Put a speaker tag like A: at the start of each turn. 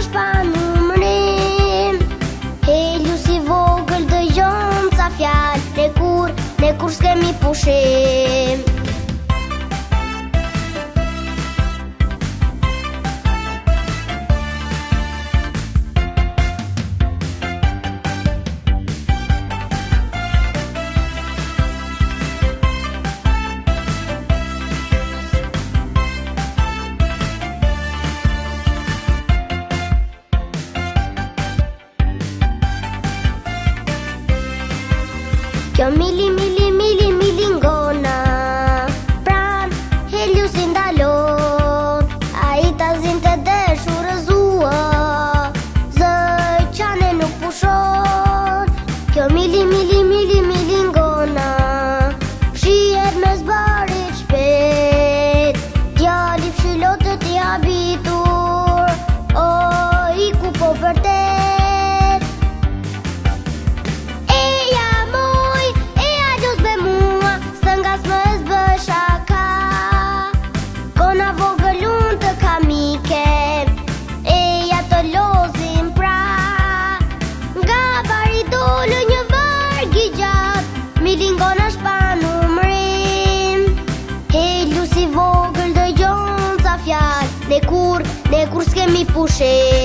A: është pa numërim. Heliu si vogël dëgjon ca fjalë, ne kur s'kemi pushim. Kjo mili ngona, pran Heliu si ndalon, ai ta zinte dëshurëzua, zëj qane nuk pushon. Kjo mili ngona, fshihet mes barit shpejt, djali fshilotët i habitur, o iku po vërtet. Milingona është pa numërim. Heliu si vogël dëgjon ca fjalë, ne kur s'kemi pushim.